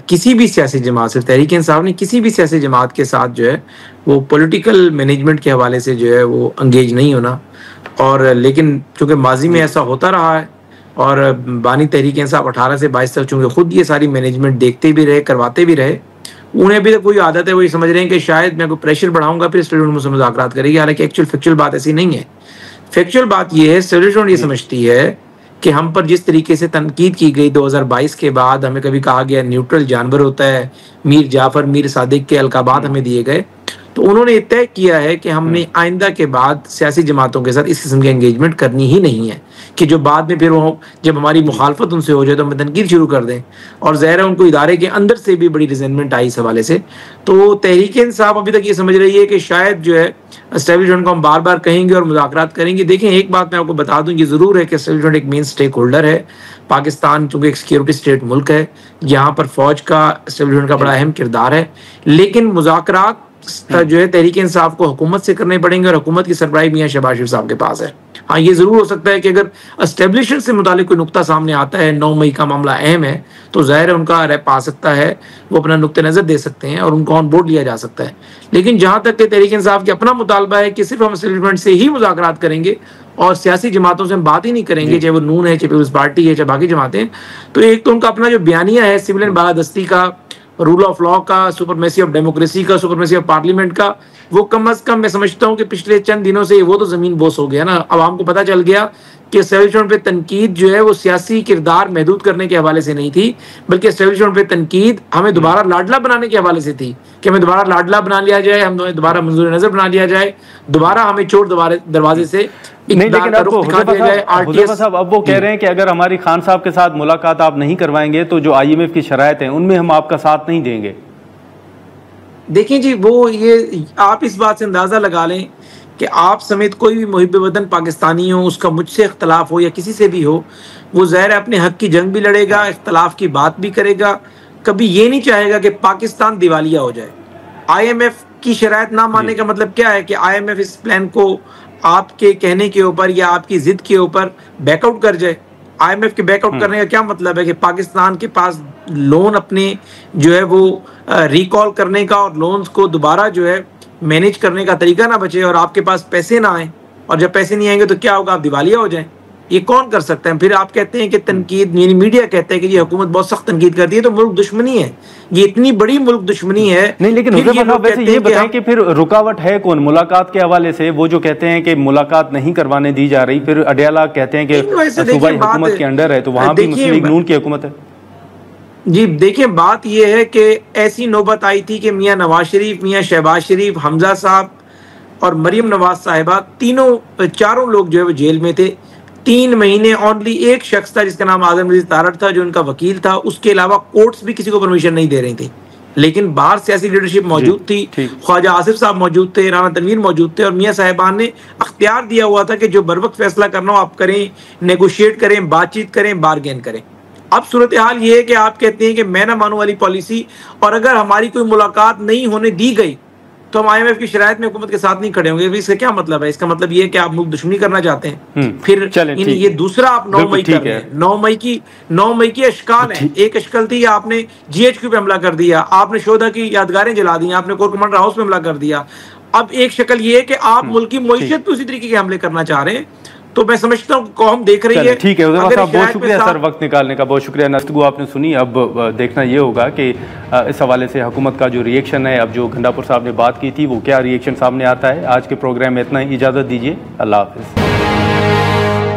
किसी भी सियासी जमात, सिर्फ तहरीक-ए-इंसाफ नहीं, किसी भी सियासी जमात के साथ जो है वो पॉलिटिकल मैनेजमेंट के हवाले से जो है वो एंगेज नहीं होना। और लेकिन चूँकि माज़ी में ऐसा होता रहा है और बानी तहरीक-ए-इंसाफ 18 से 22 तक चूँकि खुद ये सारी मैनेजमेंट देखते भी रहे, करवाते भी रहे, उन्हें अभी तक वही आदत है, वो ये समझ रहे हैं कि शायद मैं कोई प्रेशर बढ़ाऊँगा फिर एस्टेब्लिशमेंट मुझसे मुज़ाकरात करेगी, हालाँकि एक्चुअल फैक्चुअल बात ऐसी नहीं है। फैक्चुअल बात ये है, एस्टेब्लिशमेंट ये समझती है कि हम पर जिस तरीके से तनकीद की गई 2022 के बाद, हमें कभी कहा गया न्यूट्रल जानवर होता है, मीर जाफ़र, मीर सादिक के अलकाबात हमें दिए गए, तो उन्होंने तय किया है कि हमने आइंदा के बाद सियासी जमातों के साथ इस किस्म की एंगेजमेंट करनी ही नहीं है, कि जो बाद में फिर वो जब हमारी मुखालफत उनसे हो जाए तो हम तनकीद शुरू कर दें। और ज़ाहिर है उनको इदारे के अंदर से भी बड़ी रिजेंटमेंट आई इस हवाले से। तो तहरीक-ए-इंसाफ अभी तक ये समझ रही है कि शायद जो है एस्टेब्लिशमेंट को हम बार बार कहेंगे और मुज़ाकरात करेंगे। देखें, एक बात मैं आपको बता दूं, ये ज़रूर है कि एस्टेब्लिशमेंट एक मेन स्टेक होल्डर है। पाकिस्तान चूँकि एक सिक्योरिटी स्टेट मुल्क है, यहाँ पर फ़ौज का एस्टेब्लिशमेंट का बड़ा अहम किरदार है, लेकिन मुज़ाकरात जो है तहरीक-ए-इंसाफ को हुकूमत से करने पड़ेंगे और हुकूमत की सरबराही मियां शहबाज शरीफ साहब के पास है। हाँ, ये ज़रूर हो सकता है कि अगर एस्टेब्लिशमेंट से मुतालिक कोई नुक्ता सामने आता है, 9 मई का मामला अहम है, तो ज़ाहिर है उनका रैप आ सकता है, वो अपना नुक्ते नज़र दे सकते हैं और उनको ऑन बोर्ड लिया जा सकता है। लेकिन जहाँ तक कि तहरीक-ए-इंसाफ की अपना मुतालबा है कि सिर्फ हम एस्टेब्लिशमेंट से ही मुज़ाकरात करेंगे और सियासी जमातों से हम बात ही नहीं करेंगे, चाहे वो नून है, चाहे पीपल्स पार्टी है, चाहे बाकी जमातें, तो एक तो उनका अपना जो बयानिया है सिविल एंड बालादस्ती का, रूल ऑफ लॉ का, सुपरमेसी ऑफ डेमोक्रेसी का, सुपरमेसी ऑफ पार्लियामेंट का, वो कम अज कम मैं समझता हूँ कि पिछले चंद दिनों से वो तो जमीन बोस हो गया ना। अब हमको पता चल गया कि एस्टेब्लिशमेंट पे तनकीद जो है वो सियासी किरदार महदूद करने के हवाले से नहीं थी, बल्कि एस्टेब्लिशमेंट पे तनकीद हमें दोबारा लाडला बनाने के हवाले से थी कि हमें दोबारा लाडला बना लिया जाए, हम दोबारा मंजूर नजर बना लिया जाए, दोबारा हमें चोर दरवाजे से नहीं। लेकिन अब वो कह रहे हैं कि अगर हमारी खान साहब के साथ मुलाकात आप नहीं करवाएंगे तो जो IMF की शराइत है उनमें हम आपका साथ नहीं देंगे। देखें जी, वो ये आप इस बात से अंदाजा लगा लें कि आप समेत कोई भी मुहिब वतन पाकिस्तानी हो, उसका मुझसे इख्तलाफ हो या किसी से भी हो, वो ज़ाहिर अपने हक की जंग भी लड़ेगा, इख्तलाफ की बात भी करेगा, कभी ये नहीं चाहेगा कि पाकिस्तान दिवालिया हो जाए। IMF की शराइत ना मानने का मतलब क्या है कि IMF इस प्लान को आपके कहने के ऊपर या आपकी जिद के ऊपर बैकआउट कर जाए। IMF के बैकआउट करने का क्या मतलब है कि पाकिस्तान के पास लोन अपने जो है वो रिकॉल करने का और लोन्स को दोबारा जो है मैनेज करने का तरीका ना बचे और आपके पास पैसे ना आए, और जब पैसे नहीं आएंगे तो क्या होगा, आप दिवालिया हो जाएं। ये कौन कर सकता है? फिर आप कहते हैं कि तनकीद, मीडिया कहते हैं कि ये हुकूमत बहुत सख्त तनकीद करती है, तो मुल्क दुश्मनी है, ये इतनी बड़ी मुल्क दुश्मनी है। नहीं, लेकिन वैसे ये बताएं कि फिर रुकावट है कौन मुलाकात के हवाले से? वो जो कहते हैं कि मुलाकात नहीं करवाने दी जा रही, फिर अडयाला कहते हैं कि सूबाई हुकूमत के अंडर है, तो वहां भी मुस्लिम लीग नून की हुकूमत है। जी देखिए, बात यह है कि ऐसी नौबत आई थी कि मियां नवाज शरीफ, मियां शहबाज शरीफ, हमजा साहब और मरियम नवाज साहिबा, चारों लोग जो है वो जेल में थे 3 महीने। ओनली एक शख्स था जिसका नाम आजम रजीक तारड़ था जो उनका वकील था, उसके अलावा कोर्ट्स भी किसी को परमिशन नहीं दे रही थी। लेकिन बाहर सियासी लीडरशिप मौजूद थी, ख्वाजा आसिफ साहब मौजूद थे, राना तनवीर मौजूद थे, और मियां साहिबान ने अख्तियार दिया हुआ था कि जो बर वक्त फैसला करना हो आप करें, नेगोशिएट करें, बातचीत करें, बारगेन करें। अब सूरत हाल ये है कि आप कहते हैं कि मैं ना मानू वाली पॉलिसी, और अगर हमारी कोई मुलाकात नहीं होने दी गई तो हम IMF की शरायत में हुकूमत के साथ नहीं खड़े होंगे। इसका क्या मतलब है? इसका मतलब ये है कि आप मुल्क दुश्मनी करना चाहते हैं। फिर ये दूसरा आप 9 मई कर रहे हैं। 9 मई की अशकाल है। एक अशकल थी, आपने GHQ पे हमला कर दिया, आपने शोधा की यादगारें जला दी, आपने कोर कमांडर हाउस पे हमला कर दिया। अब एक शक्ल ये है कि आप मुल्क की मईशत पे उसी तरीके के हमले करना चाह रहे हैं। तो मैं समझता हूँ कौम देख रही है। ठीक है, बहुत शुक्रिया सर वक्त निकालने का, बहुत शुक्रिया। नस्तगू आपने सुनी। अब देखना ये होगा कि इस हवाले से हुकूमत का जो रिएक्शन है, अब जो गंडापुर साहब ने बात की थी वो क्या रिएक्शन सामने आता है। आज के प्रोग्राम में इतना ही, इजाज़त दीजिए, अल्लाह हाफिज़।